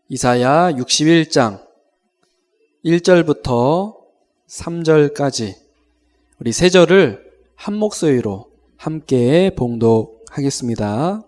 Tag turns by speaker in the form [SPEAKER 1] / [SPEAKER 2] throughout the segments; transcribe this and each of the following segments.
[SPEAKER 1] 이사야 61장 1절부터 3절까지 우리 세 절을 한 목소리로 함께 봉독하겠습니다.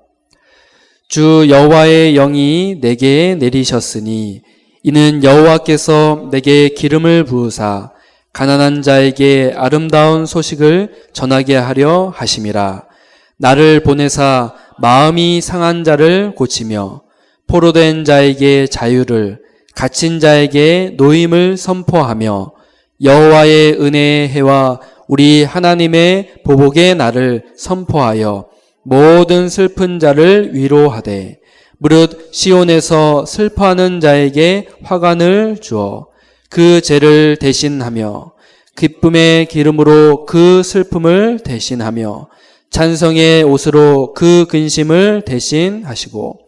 [SPEAKER 1] 주 여호와의 영이 내게 내리셨으니 이는 여호와께서 내게 기름을 부으사 가난한 자에게 아름다운 소식을 전하게 하려 하심이라. 나를 보내사 마음이 상한 자를 고치며 포로된 자에게 자유를, 갇힌 자에게 노임을 선포하며 여호와의 은혜의 해와 우리 하나님의 보복의 날을 선포하여 모든 슬픈 자를 위로하되 무릇 시온에서 슬퍼하는 자에게 화관을 주어 그 죄를 대신하며 기쁨의 기름으로 그 슬픔을 대신하며 찬성의 옷으로 그 근심을 대신하시고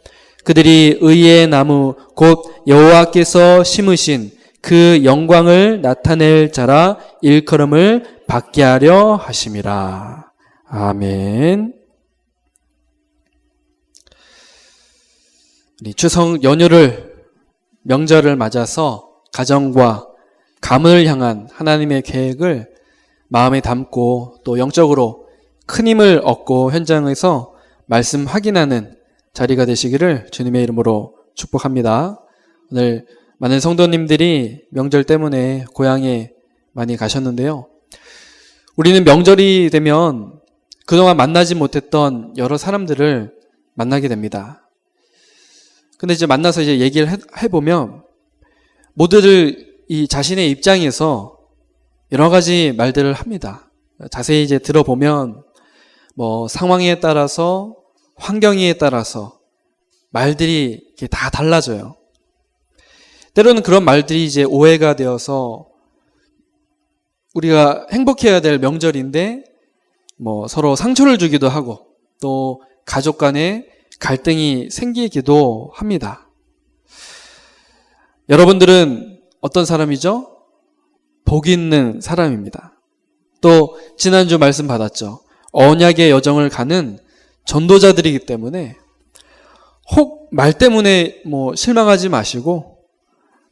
[SPEAKER 1] 그들이 의의 나무 곧 여호와께서 심으신 그 영광을 나타낼 자라 일컬음을 받게 하려 하심이라. 아멘. 추석 연휴를 명절을 맞아서 가정과 가문을 향한 하나님의 계획을 마음에 담고 또 영적으로 큰 힘을 얻고 현장에서 말씀 확인하는 자리가 되시기를 주님의 이름으로 축복합니다. 오늘 많은 성도님들이 명절 때문에 고향에 많이 가셨는데요. 우리는 명절이 되면 그동안 만나지 못했던 여러 사람들을 만나게 됩니다. 근데 이제 만나서 이제 얘기를 해보면 모두들 이 자신의 입장에서 여러 가지 말들을 합니다. 자세히 이제 들어보면 상황에 따라서 환경에 따라서 말들이 이렇게 다 달라져요. 때로는 그런 말들이 이제 오해가 되어서 우리가 행복해야 될 명절인데 서로 상처를 주기도 하고 또 가족 간에 갈등이 생기기도 합니다. 여러분들은 어떤 사람이죠? 복 있는 사람입니다. 또 지난주 말씀 받았죠. 언약의 여정을 가는 전도자들이기 때문에 혹 말 때문에 실망하지 마시고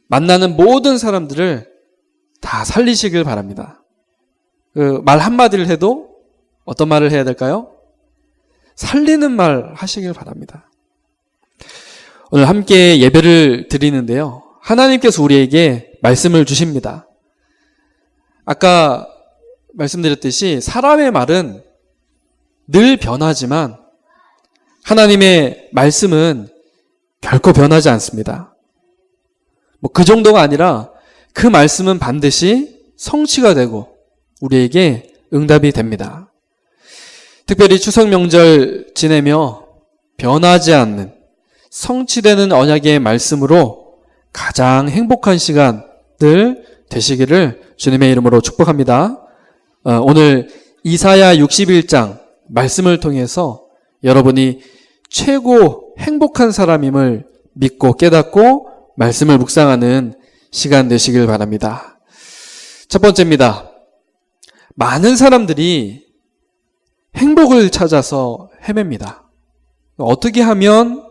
[SPEAKER 1] 만나는 모든 사람들을 다 살리시길 바랍니다. 그 말 한마디를 해도 어떤 말을 해야 될까요? 살리는 말 하시길 바랍니다. 오늘 함께 예배를 드리는데요. 하나님께서 우리에게 말씀을 주십니다. 아까 말씀드렸듯이 사람의 말은 늘 변하지만 하나님의 말씀은 결코 변하지 않습니다. 그 정도가 아니라 그 말씀은 반드시 성취가 되고 우리에게 응답이 됩니다. 특별히 추석 명절 지내며 변하지 않는 성취되는 언약의 말씀으로 가장 행복한 시간들 되시기를 주님의 이름으로 축복합니다. 오늘 이사야 61장 말씀을 통해서 여러분이 최고 행복한 사람임을 믿고 깨닫고 말씀을 묵상하는 시간 되시길 바랍니다. 첫 번째입니다. 많은 사람들이 행복을 찾아서 헤맵니다. 어떻게 하면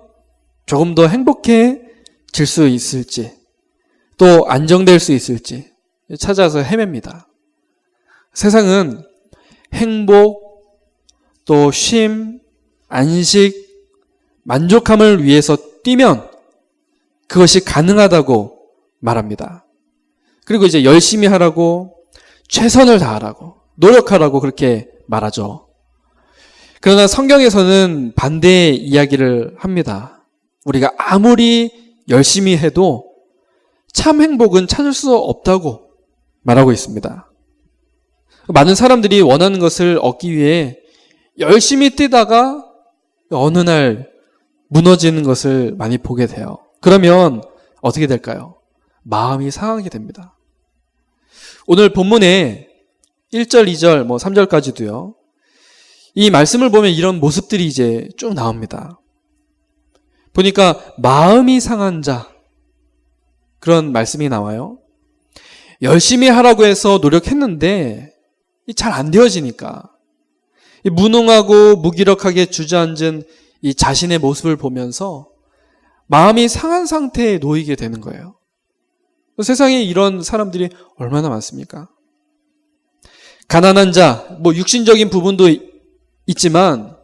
[SPEAKER 1] 조금 더 행복해질 수 있을지 또 안정될 수 있을지 찾아서 헤맵니다. 세상은 행복, 또 쉼, 안식, 만족함을 위해서 뛰면 그것이 가능하다고 말합니다. 그리고 이제 열심히 하라고, 최선을 다하라고, 노력하라고 그렇게 말하죠. 그러나 성경에서는 반대의 이야기를 합니다. 우리가 아무리 열심히 해도 참 행복은 찾을 수 없다고 말하고 있습니다. 많은 사람들이 원하는 것을 얻기 위해 열심히 뛰다가 어느 날 무너지는 것을 많이 보게 돼요. 그러면 어떻게 될까요? 마음이 상하게 됩니다. 오늘 본문에 1절, 2절, 3절까지도요. 이 말씀을 보면 이런 모습들이 이제 쭉 나옵니다. 보니까 마음이 상한 자, 그런 말씀이 나와요. 열심히 하라고 해서 노력했는데 잘 안 되어지니까 무능하고 무기력하게 주저앉은 이 자신의 모습을 보면서 마음이 상한 상태에 놓이게 되는 거예요. 세상에 이런 사람들이 얼마나 많습니까? 가난한 자, 육신적인 부분도 있지만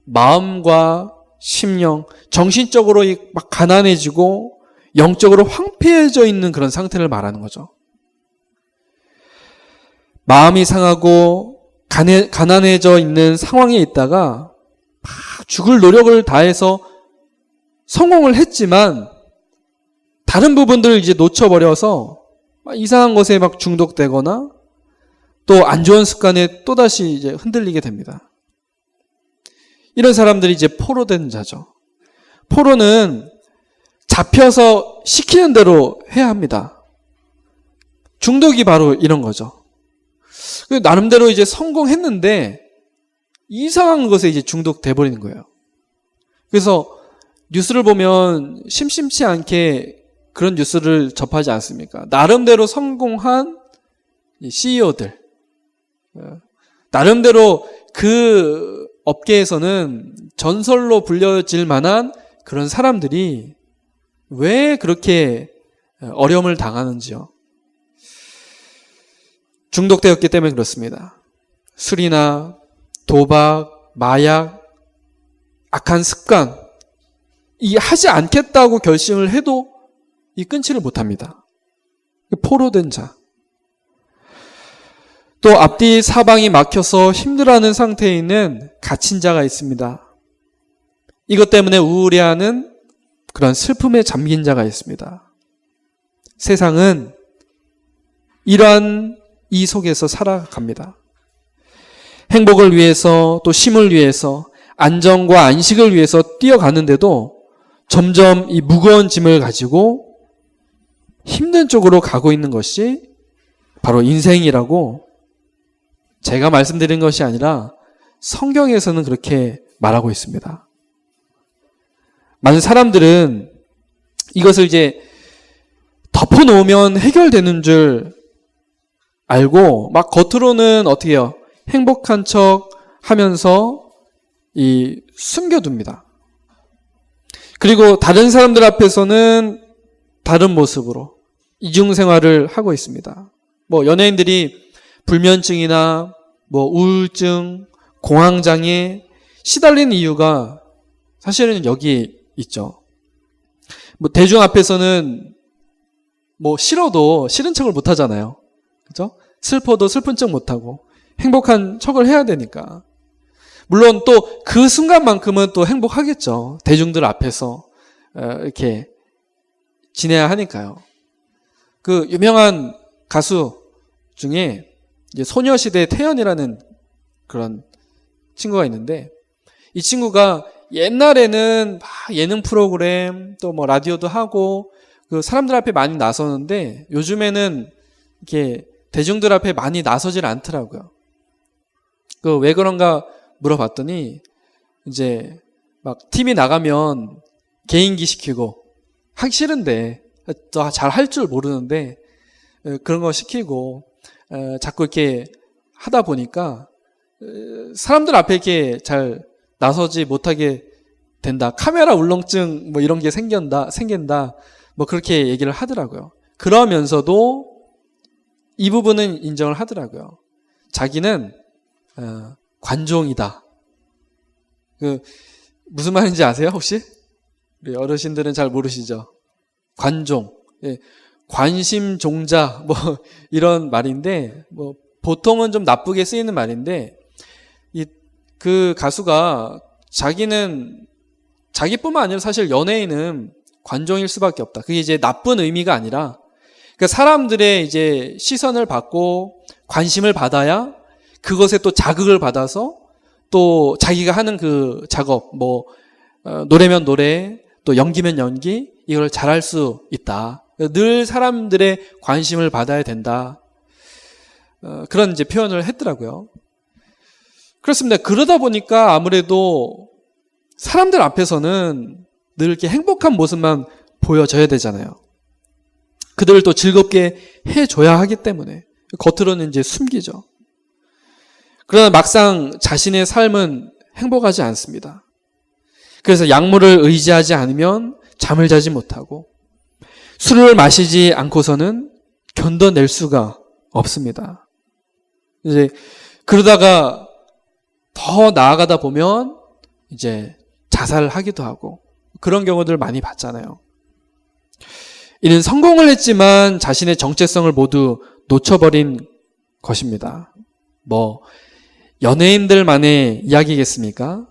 [SPEAKER 1] 마음과 심령, 정신적으로 막 가난해지고 영적으로 황폐해져 있는 그런 상태를 말하는 거죠. 마음이 상하고 가난해져 있는 상황에 있다가 막 죽을 노력을 다해서 성공을 했지만 다른 부분들을 이제 놓쳐버려서 이상한 것에 막 중독되거나 또 안 좋은 습관에 또다시 이제 흔들리게 됩니다. 이런 사람들이 이제 포로된 자죠. 포로는 잡혀서 시키는 대로 해야 합니다. 중독이 바로 이런 거죠. 나름대로 이제 성공했는데 이상한 것에 이제 중독돼 버리는 거예요. 그래서 뉴스를 보면 심심치 않게 그런 뉴스를 접하지 않습니까? 나름대로 성공한 CEO들, 나름대로 그 업계에서는 전설로 불려질 만한 그런 사람들이 왜 그렇게 어려움을 당하는지요? 중독되었기 때문에 그렇습니다. 술이나 도박, 마약, 악한 습관, 이 하지 않겠다고 결심을 해도 이 끊지를 못합니다. 포로된 자. 또 앞뒤 사방이 막혀서 힘들어하는 상태에 있는 갇힌 자가 있습니다. 이것 때문에 우울해하는 그런 슬픔에 잠긴 자가 있습니다. 세상은 이러한 이 속에서 살아갑니다. 행복을 위해서 또 쉼을 위해서 안정과 안식을 위해서 뛰어가는데도 점점 이 무거운 짐을 가지고 힘든 쪽으로 가고 있는 것이 바로 인생이라고 제가 말씀드린 것이 아니라 성경에서는 그렇게 말하고 있습니다. 많은 사람들은 이것을 이제 덮어놓으면 해결되는 줄 알고 막 겉으로는 어떻게 해요? 행복한 척 하면서 숨겨둡니다. 그리고 다른 사람들 앞에서는 다른 모습으로 이중생활을 하고 있습니다. 연예인들이 불면증이나 우울증, 공황장애 시달리는 이유가 사실은 여기 있죠. 대중 앞에서는 싫어도 싫은 척을 못 하잖아요. 그죠? 슬퍼도 슬픈 척 못 하고 행복한 척을 해야 되니까. 물론 또 그 순간만큼은 또 행복하겠죠. 대중들 앞에서 이렇게 지내야 하니까요. 그 유명한 가수 중에 이제 소녀시대 태연이라는 그런 친구가 있는데 이 친구가 옛날에는 막 예능 프로그램 또 라디오도 하고 그 사람들 앞에 많이 나서는데 요즘에는 이렇게 대중들 앞에 많이 나서질 않더라고요. 그 왜 그런가 물어봤더니 이제 막 TV 나가면 개인기 시키고 하기 싫은데 잘 할 줄 모르는데 그런 거 시키고 자꾸 이렇게 하다 보니까 사람들 앞에 이렇게 잘 나서지 못하게 된다. 카메라 울렁증 이런 게 생긴다. 그렇게 얘기를 하더라고요. 그러면서도 이 부분은 인정을 하더라고요. 자기는 관종이다. 무슨 말인지 아세요, 혹시? 우리 어르신들은 잘 모르시죠? 관종. 예, 관심종자 이런 말인데 보통은 좀 나쁘게 쓰이는 말인데 그 가수가 자기뿐만 아니라 사실 연예인은 관종일 수밖에 없다. 그게 이제 나쁜 의미가 아니라 그러니까 사람들의 이제 시선을 받고 관심을 받아야 그것에 또 자극을 받아서 또 자기가 하는 그 작업 노래면 노래 또 연기면 연기 이걸 잘할 수 있다. 늘 사람들의 관심을 받아야 된다. 그런 이제 표현을 했더라고요. 그렇습니다. 그러다 보니까 아무래도 사람들 앞에서는 늘 이렇게 행복한 모습만 보여줘야 되잖아요. 그들을 또 즐겁게 해줘야 하기 때문에 겉으로는 이제 숨기죠. 그러나 막상 자신의 삶은 행복하지 않습니다. 그래서 약물을 의지하지 않으면 잠을 자지 못하고 술을 마시지 않고서는 견뎌낼 수가 없습니다. 이제 그러다가 더 나아가다 보면 이제 자살하기도 하고 그런 경우들 많이 봤잖아요. 이는 성공을 했지만 자신의 정체성을 모두 놓쳐버린 것입니다. 연예인들만의 이야기겠습니까?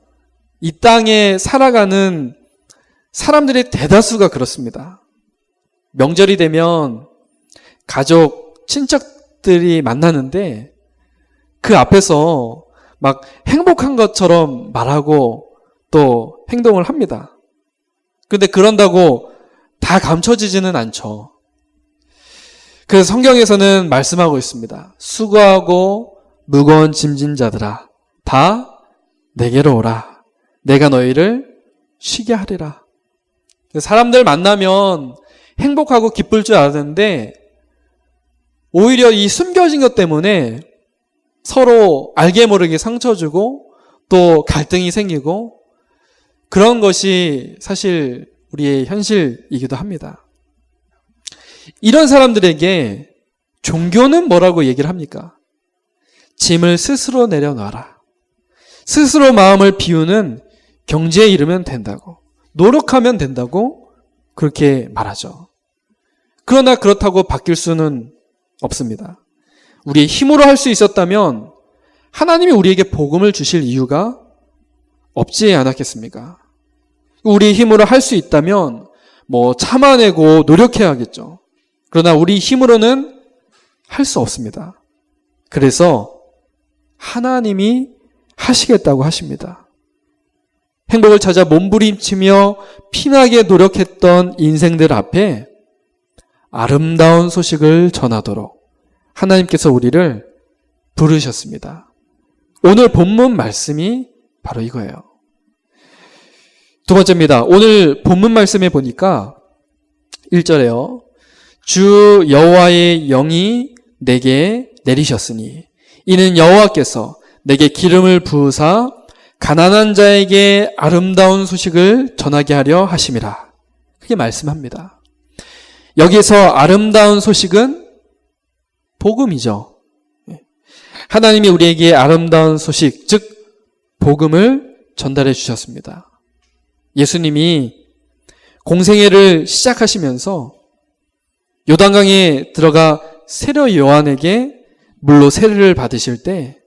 [SPEAKER 1] 이 땅에 살아가는 사람들의 대다수가 그렇습니다. 명절이 되면 가족, 친척들이 만나는데 그 앞에서 막 행복한 것처럼 말하고 또 행동을 합니다. 근데 그런다고 다 감춰지지는 않죠. 그래서 성경에서는 말씀하고 있습니다. 수고하고 무거운 짐진 자들아 다 내게로 오라. 내가 너희를 쉬게 하리라. 사람들 만나면 행복하고 기쁠 줄 알았는데 오히려 이 숨겨진 것 때문에 서로 알게 모르게 상처 주고 또 갈등이 생기고 그런 것이 사실 우리의 현실이기도 합니다. 이런 사람들에게 종교는 뭐라고 얘기를 합니까? 짐을 스스로 내려놔라. 스스로 마음을 비우는 경지에 이르면 된다고, 노력하면 된다고 그렇게 말하죠. 그러나 그렇다고 바뀔 수는 없습니다. 우리의 힘으로 할 수 있었다면 하나님이 우리에게 복음을 주실 이유가 없지 않았겠습니까? 우리 힘으로 할 수 있다면 참아내고 노력해야겠죠. 그러나 우리 힘으로는 할 수 없습니다. 그래서 하나님이 하시겠다고 하십니다. 행복을 찾아 몸부림치며 피나게 노력했던 인생들 앞에 아름다운 소식을 전하도록 하나님께서 우리를 부르셨습니다. 오늘 본문 말씀이 바로 이거예요. 두 번째입니다. 오늘 본문 말씀에 보니까 1절에요. 주 여호와의 영이 내게 내리셨으니 이는 여호와께서 내게 기름을 부으사 가난한 자에게 아름다운 소식을 전하게 하려 하심이라. 그게 말씀합니다. 여기서 아름다운 소식은 복음이죠. 하나님이 우리에게 아름다운 소식, 즉 복음을 전달해 주셨습니다. 예수님이 공생애를 시작하시면서 요단강에 들어가 세례 요한에게 물로 세례를 받으실 때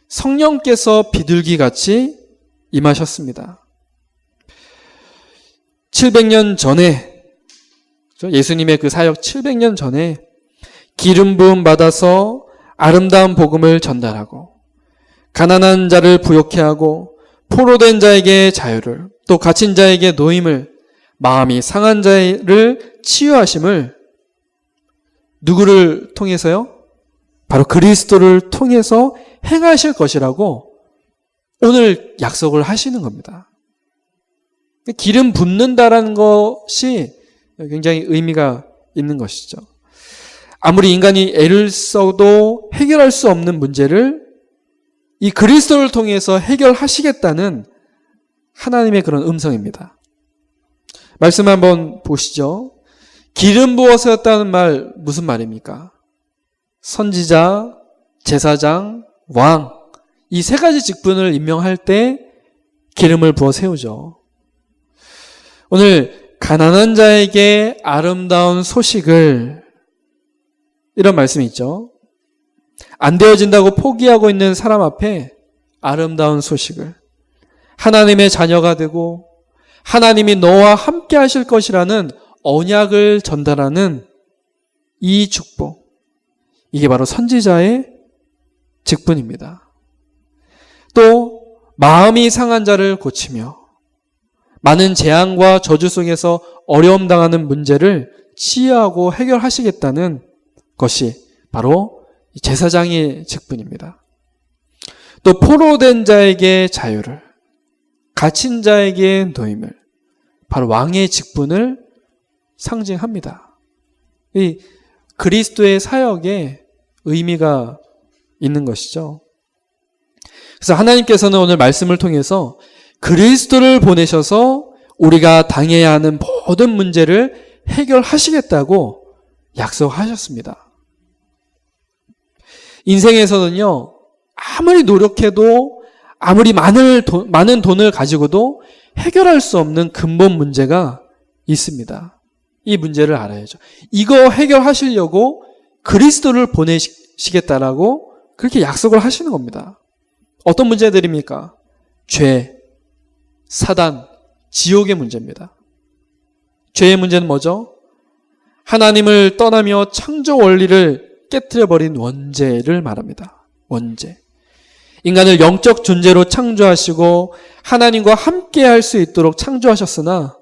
[SPEAKER 1] 성령께서 비둘기같이 임하셨습니다. 700년 전에, 예수님의 그 사역 700년 전에 기름 부음 받아서 아름다운 복음을 전달하고 가난한 자를 부욕케 하고 포로된 자에게 자유를, 또 갇힌 자에게 노임을, 마음이 상한 자를 치유하심을 누구를 통해서요? 바로 그리스도를 통해서 행하실 것이라고 오늘 약속을 하시는 겁니다. 기름 붓는다라는 것이 굉장히 의미가 있는 것이죠. 아무리 인간이 애를 써도 해결할 수 없는 문제를 이 그리스도를 통해서 해결하시겠다는 하나님의 그런 음성입니다. 말씀 한번 보시죠. 기름 부어서였다는 말 무슨 말입니까? 선지자, 제사장, 왕, 이 세 가지 직분을 임명할 때 기름을 부어 세우죠. 오늘 가난한 자에게 아름다운 소식을, 이런 말씀이 있죠. 안 되어진다고 포기하고 있는 사람 앞에 아름다운 소식을, 하나님의 자녀가 되고 하나님이 너와 함께 하실 것이라는 언약을 전달하는 이 축복, 이게 바로 선지자의 직분입니다. 또 마음이 상한 자를 고치며 많은 재앙과 저주 속에서 어려움 당하는 문제를 치유하고 해결하시겠다는 것이 바로 제사장의 직분입니다. 또 포로된 자에게 자유를, 갇힌 자에게 노임을, 바로 왕의 직분을 상징합니다. 이 그리스도의 사역에 의미가 있는 것이죠. 그래서 하나님께서는 오늘 말씀을 통해서 그리스도를 보내셔서 우리가 당해야 하는 모든 문제를 해결하시겠다고 약속하셨습니다. 인생에서는요, 아무리 노력해도 아무리 많은 돈을 가지고도 해결할 수 없는 근본 문제가 있습니다. 이 문제를 알아야죠. 이거 해결하시려고 그리스도를 보내시겠다라고 그렇게 약속을 하시는 겁니다. 어떤 문제들입니까? 죄, 사단, 지옥의 문제입니다. 죄의 문제는 뭐죠? 하나님을 떠나며 창조 원리를 깨트려버린 원죄를 말합니다. 원죄. 인간을 영적 존재로 창조하시고 하나님과 함께 할 수 있도록 창조하셨으나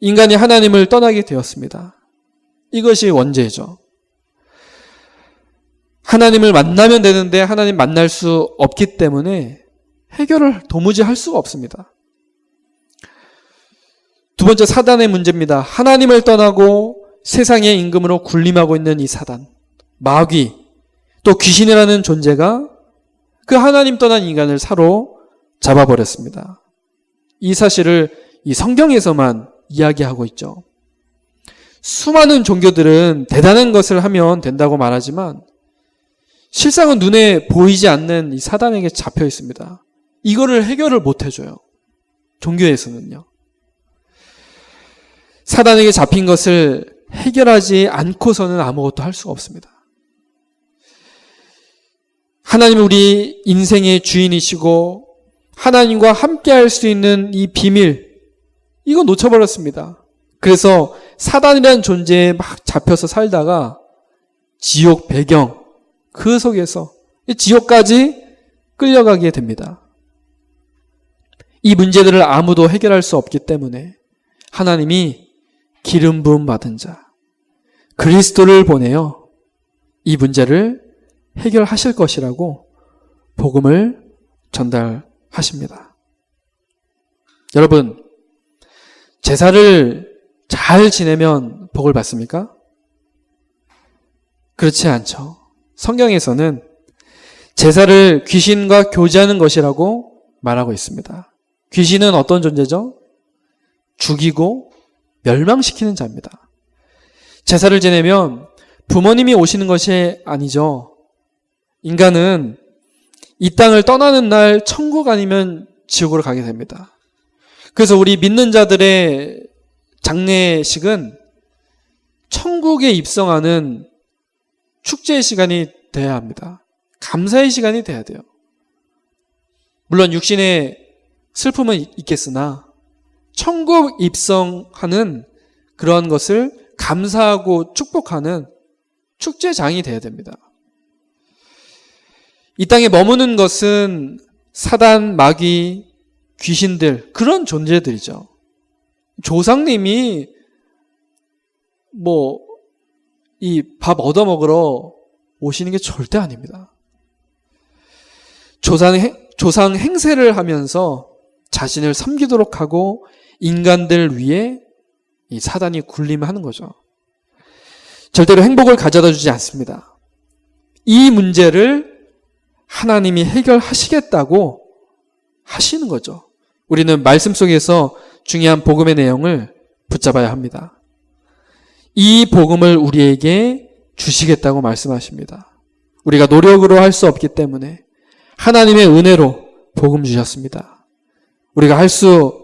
[SPEAKER 1] 인간이 하나님을 떠나게 되었습니다. 이것이 원죄죠. 하나님을 만나면 되는데 하나님 만날 수 없기 때문에 해결을 도무지 할 수가 없습니다. 두 번째, 사단의 문제입니다. 하나님을 떠나고 세상의 임금으로 군림하고 있는 이 사단, 마귀, 또 귀신이라는 존재가 그 하나님 떠난 인간을 사로잡아버렸습니다. 이 사실을 이 성경에서만 이야기하고 있죠. 수많은 종교들은 대단한 것을 하면 된다고 말하지만 실상은 눈에 보이지 않는 이 사단에게 잡혀 있습니다. 이거를 해결을 못 해줘요. 종교에서는요. 사단에게 잡힌 것을 해결하지 않고서는 아무것도 할 수가 없습니다. 하나님은 우리 인생의 주인이시고 하나님과 함께 할 수 있는 이 비밀, 이거 놓쳐버렸습니다. 그래서 사단이라는 존재에 막 잡혀서 살다가 지옥 배경, 그 속에서 지옥까지 끌려가게 됩니다. 이 문제들을 아무도 해결할 수 없기 때문에 하나님이 기름 부음 받은 자, 그리스도를 보내어 이 문제를 해결하실 것이라고 복음을 전달하십니다. 여러분, 제사를 잘 지내면 복을 받습니까? 그렇지 않죠. 성경에서는 제사를 귀신과 교제하는 것이라고 말하고 있습니다. 귀신은 어떤 존재죠? 죽이고 멸망시키는 자입니다. 제사를 지내면 부모님이 오시는 것이 아니죠. 인간은 이 땅을 떠나는 날 천국 아니면 지옥으로 가게 됩니다. 그래서 우리 믿는 자들의 장례식은 천국에 입성하는 축제의 시간이 돼야 합니다. 감사의 시간이 돼야 돼요. 물론 육신의 슬픔은 있겠으나 천국 입성하는 그러한 것을 감사하고 축복하는 축제장이 돼야 됩니다. 이 땅에 머무는 것은 사단, 마귀, 귀신들, 그런 존재들이죠. 조상님이 이 밥 얻어먹으러 오시는 게 절대 아닙니다. 조상 행세를 하면서 자신을 섬기도록 하고 인간들 위해 이 사단이 군림하는 거죠. 절대로 행복을 가져다 주지 않습니다. 이 문제를 하나님이 해결하시겠다고 하시는 거죠. 우리는 말씀 속에서 중요한 복음의 내용을 붙잡아야 합니다. 이 복음을 우리에게 주시겠다고 말씀하십니다. 우리가 노력으로 할 수 없기 때문에 하나님의 은혜로 복음 주셨습니다. 우리가 할 수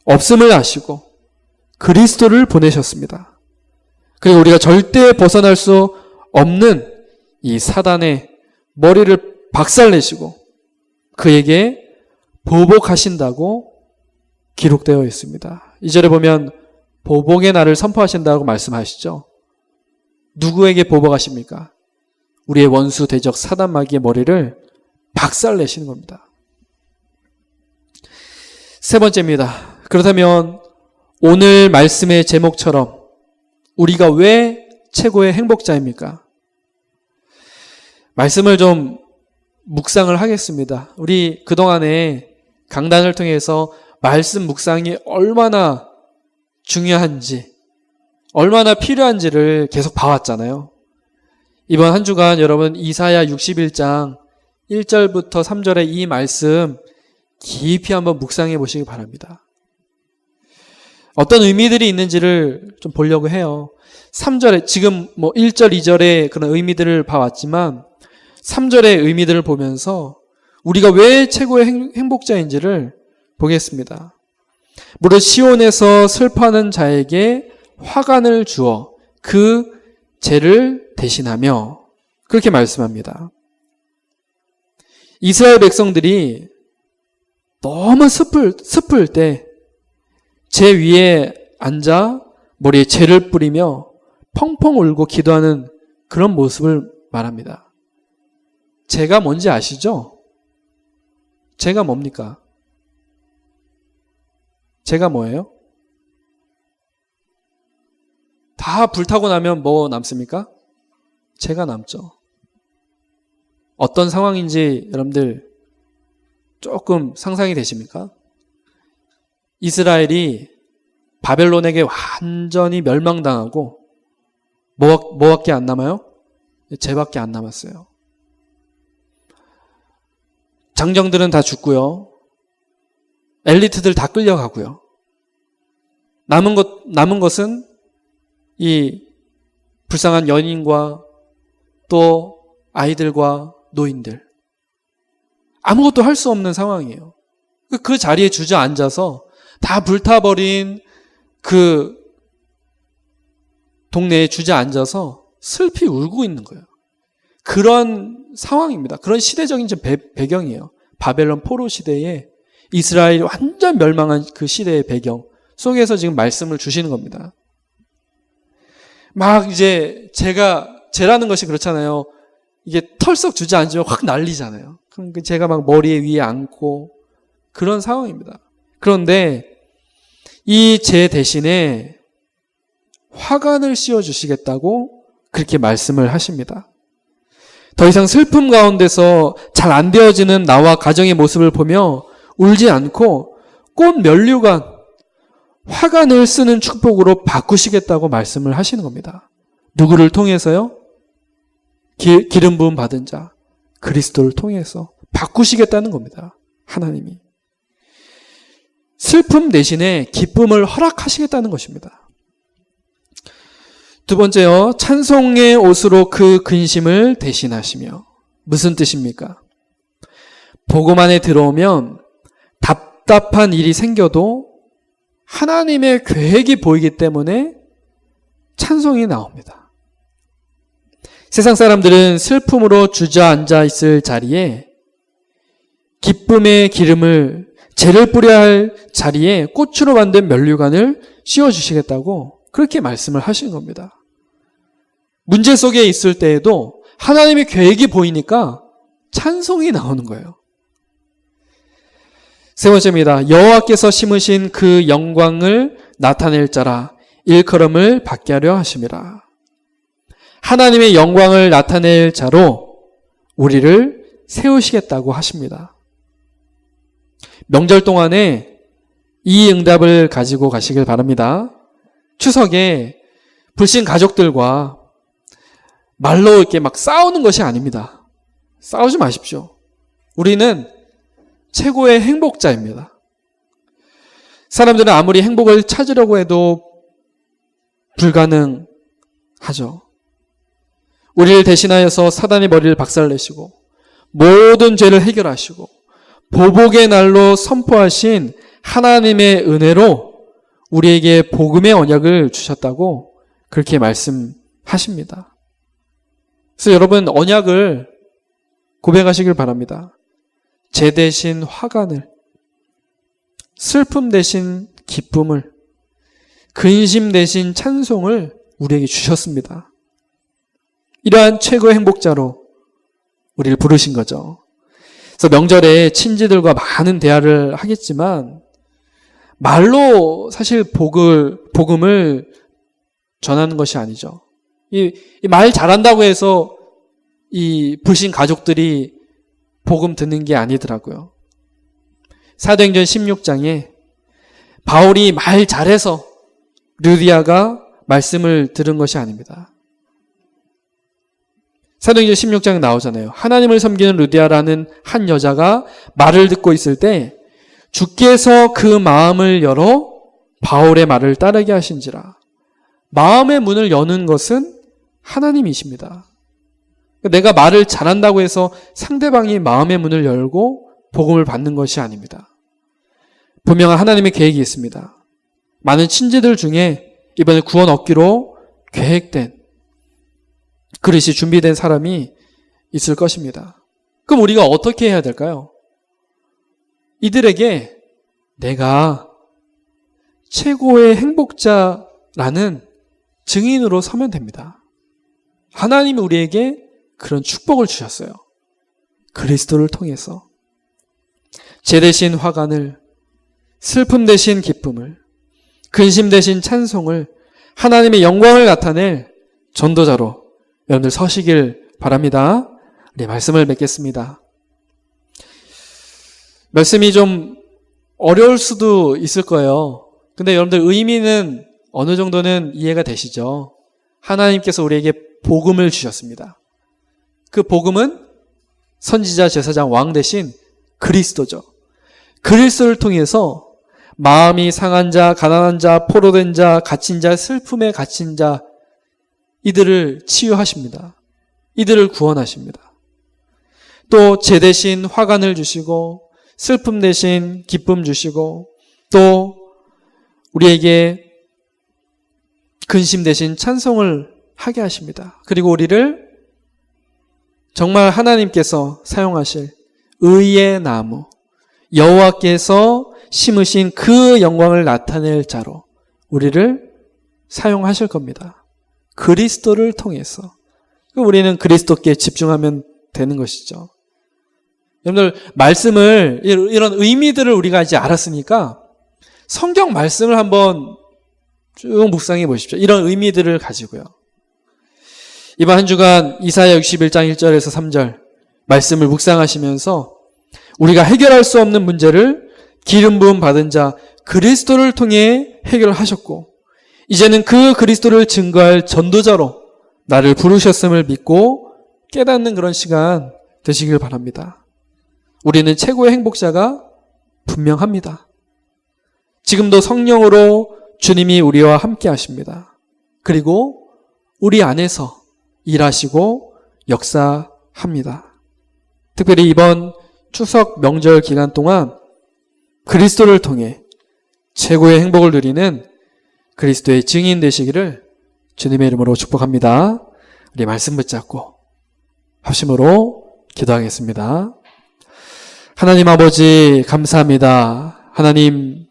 [SPEAKER 1] 없음을 아시고 그리스도를 보내셨습니다. 그리고 우리가 절대 벗어날 수 없는 이 사단의 머리를 박살내시고 그에게 보복하신다고 기록되어 있습니다. 2절에 보면 보복의 날을 선포하신다고 말씀하시죠. 누구에게 보복하십니까? 우리의 원수 대적 사단 마귀의 머리를 박살내시는 겁니다. 세 번째입니다. 그렇다면 오늘 말씀의 제목처럼 우리가 왜 최고의 행복자입니까? 말씀을 좀 묵상을 하겠습니다. 우리 그동안에 강단을 통해서 말씀 묵상이 얼마나 중요한지, 얼마나 필요한지를 계속 봐왔잖아요. 이번 한 주간 여러분 이사야 61장 1절부터 3절의 이 말씀 깊이 한번 묵상해 보시기 바랍니다. 어떤 의미들이 있는지를 좀 보려고 해요. 3절에 지금 1절, 2절의 그런 의미들을 봐왔지만 3절의 의미들을 보면서 우리가 왜 최고의 행복자인지를 보겠습니다. 무릇 시온에서 슬퍼하는 자에게 화관을 주어 그 죄를 대신하며 그렇게 말씀합니다. 이스라엘 백성들이 너무 슬플 때 제 위에 앉아 머리에 죄를 뿌리며 펑펑 울고 기도하는 그런 모습을 말합니다. 죄가 뭔지 아시죠? 죄가 뭡니까? 죄가 뭐예요? 다 불타고 나면 뭐 남습니까? 죄가 남죠. 어떤 상황인지 여러분들 조금 상상이 되십니까? 이스라엘이 바벨론에게 완전히 멸망당하고 뭐밖에 안 남아요? 죄밖에 안 남았어요. 장정들은 다 죽고요. 엘리트들 다 끌려가고요. 남은 것은 이 불쌍한 연인과 또 아이들과 노인들. 아무것도 할 수 없는 상황이에요. 그 자리에 주저앉아서 다 불타버린 그 동네에 주저앉아서 슬피 울고 있는 거예요. 그런 상황입니다. 그런 시대적인 배경이에요. 바벨론 포로 시대에 이스라엘이 완전 멸망한 그 시대의 배경 속에서 지금 말씀을 주시는 겁니다. 막 이제 죄라는 것이 그렇잖아요. 이게 털썩 주저앉으면 확 날리잖아요. 그럼 죄가 막 머리에 위에 앉고 그런 상황입니다. 그런데 이 죄 대신에 화관을 씌워주시겠다고 그렇게 말씀을 하십니다. 더 이상 슬픔 가운데서 잘 안 되어지는 나와 가정의 모습을 보며 울지 않고 꽃 면류관, 화관을 쓰는 축복으로 바꾸시겠다고 말씀을 하시는 겁니다. 누구를 통해서요? 기름 부음 받은 자, 그리스도를 통해서 바꾸시겠다는 겁니다. 하나님이. 슬픔 대신에 기쁨을 허락하시겠다는 것입니다. 두 번째요. 찬송의 옷으로 그 근심을 대신하시며. 무슨 뜻입니까? 복음 안에 들어오면 답답한 일이 생겨도 하나님의 계획이 보이기 때문에 찬송이 나옵니다. 세상 사람들은 슬픔으로 주저앉아 있을 자리에 기쁨의 기름을 죄를 뿌려야 할 자리에 꽃으로 만든 면류관을 씌워주시겠다고 그렇게 말씀을 하시는 겁니다. 문제 속에 있을 때에도 하나님의 계획이 보이니까 찬송이 나오는 거예요. 세 번째입니다. 여호와께서 심으신 그 영광을 나타낼 자라 일컬음을 받게 하려 하심이라. 하나님의 영광을 나타낼 자로 우리를 세우시겠다고 하십니다. 명절 동안에 이 응답을 가지고 가시길 바랍니다. 추석에 불신 가족들과 말로 이렇게 막 싸우는 것이 아닙니다. 싸우지 마십시오. 우리는 최고의 행복자입니다. 사람들은 아무리 행복을 찾으려고 해도 불가능하죠. 우리를 대신하여서 사단의 머리를 박살내시고 모든 죄를 해결하시고 보복의 날로 선포하신 하나님의 은혜로 우리에게 복음의 언약을 주셨다고 그렇게 말씀하십니다. 그래서 여러분 언약을 고백하시길 바랍니다. 죄 대신 화관을, 슬픔 대신 기쁨을, 근심 대신 찬송을 우리에게 주셨습니다. 이러한 최고의 행복자로 우리를 부르신 거죠. 그래서 명절에 친지들과 많은 대화를 하겠지만 말로 사실 복음을 전하는 것이 아니죠. 이 말 잘한다고 해서 이 불신 가족들이 복음 듣는 게 아니더라고요. 사도행전 16장에 바울이 말 잘해서 르디아가 말씀을 들은 것이 아닙니다. 사도행전 16장에 나오잖아요. 하나님을 섬기는 르디아라는 한 여자가 말을 듣고 있을 때 주께서 그 마음을 열어 바울의 말을 따르게 하신지라. 마음의 문을 여는 것은 하나님이십니다. 내가 말을 잘한다고 해서 상대방이 마음의 문을 열고 복음을 받는 것이 아닙니다. 분명한 하나님의 계획이 있습니다. 많은 친지들 중에 이번에 구원 얻기로 계획된 그릇이 준비된 사람이 있을 것입니다. 그럼 우리가 어떻게 해야 될까요? 이들에게 내가 최고의 행복자라는 증인으로 서면 됩니다. 하나님이 우리에게 그런 축복을 주셨어요. 그리스도를 통해서 죄 대신 화관을, 슬픔 대신 기쁨을, 근심 대신 찬송을, 하나님의 영광을 나타낼 전도자로 여러분들 서시길 바랍니다. 우리 말씀을 맺겠습니다. 말씀이 좀 어려울 수도 있을 거예요. 근데 여러분들 의미는 어느 정도는 이해가 되시죠? 하나님께서 우리에게 복음을 주셨습니다. 그 복음은 선지자, 제사장, 왕 대신 그리스도죠. 그리스도를 통해서 마음이 상한 자, 가난한 자, 포로된 자, 갇힌 자, 슬픔에 갇힌 자, 이들을 치유하십니다. 이들을 구원하십니다. 또 죄 대신 화관을 주시고 슬픔 대신 기쁨 주시고 또 우리에게 근심 대신 찬송을 하게 하십니다. 그리고 우리를 정말 하나님께서 사용하실 의의 나무, 여호와께서 심으신 그 영광을 나타낼 자로 우리를 사용하실 겁니다. 그리스도를 통해서. 우리는 그리스도께 집중하면 되는 것이죠. 여러분들 말씀을, 이런 의미들을 우리가 이제 알았으니까 성경 말씀을 한번 쭉 묵상해 보십시오. 이런 의미들을 가지고요. 이번 한 주간 이사야 61장 1절에서 3절 말씀을 묵상하시면서 우리가 해결할 수 없는 문제를 기름 부음 받은 자 그리스도를 통해 해결하셨고 이제는 그 그리스도를 증거할 전도자로 나를 부르셨음을 믿고 깨닫는 그런 시간 되시길 바랍니다. 우리는 최고의 행복자가 분명합니다. 지금도 성령으로 주님이 우리와 함께 하십니다. 그리고 우리 안에서 일하시고 역사합니다. 특별히 이번 추석 명절 기간 동안 그리스도를 통해 최고의 행복을 누리는 그리스도의 증인 되시기를 주님의 이름으로 축복합니다. 우리 말씀 붙잡고 합심으로 기도하겠습니다. 하나님 아버지 감사합니다. 하나님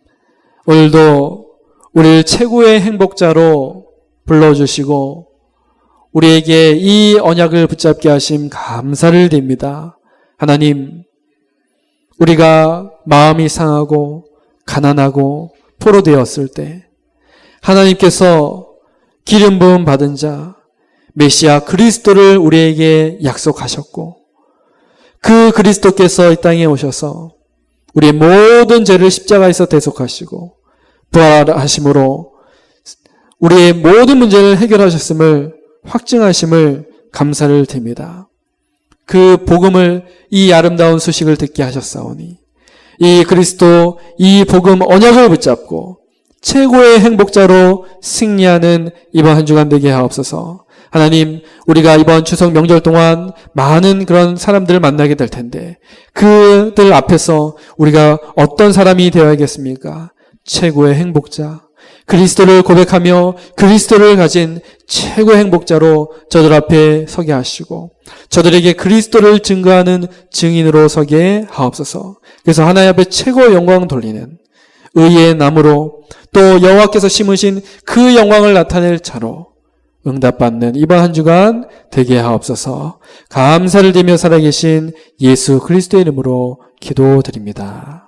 [SPEAKER 1] 오늘도 우리를 최고의 행복자로 불러주시고 우리에게 이 언약을 붙잡게 하심 감사를 드립니다. 하나님 우리가 마음이 상하고 가난하고 포로되었을 때 하나님께서 기름 부음 받은 자 메시아 그리스도를 우리에게 약속하셨고 그 그리스도께서 이 땅에 오셔서 우리의 모든 죄를 십자가에서 대속하시고 부활하심으로 우리의 모든 문제를 해결하셨음을 확증하심을 감사를 드립니다. 그 복음을 이 아름다운 소식을 듣게 하셨사오니 이 그리스도 이 복음 언약을 붙잡고 최고의 행복자로 승리하는 이번 한 주간 되게 하옵소서. 하나님 우리가 이번 추석 명절 동안 많은 그런 사람들을 만나게 될 텐데 그들 앞에서 우리가 어떤 사람이 되어야겠습니까? 최고의 행복자 그리스도를 고백하며 그리스도를 가진 최고의 행복자로 저들 앞에 서게 하시고 저들에게 그리스도를 증거하는 증인으로 서게 하옵소서. 그래서 하나님 앞에 최고의 영광 돌리는 의의 나무로 또 여호와께서 심으신 그 영광을 나타낼 자로 응답받는 이번 한 주간 되게 하옵소서. 감사를 드리며 살아계신 예수 그리스도의 이름으로 기도드립니다.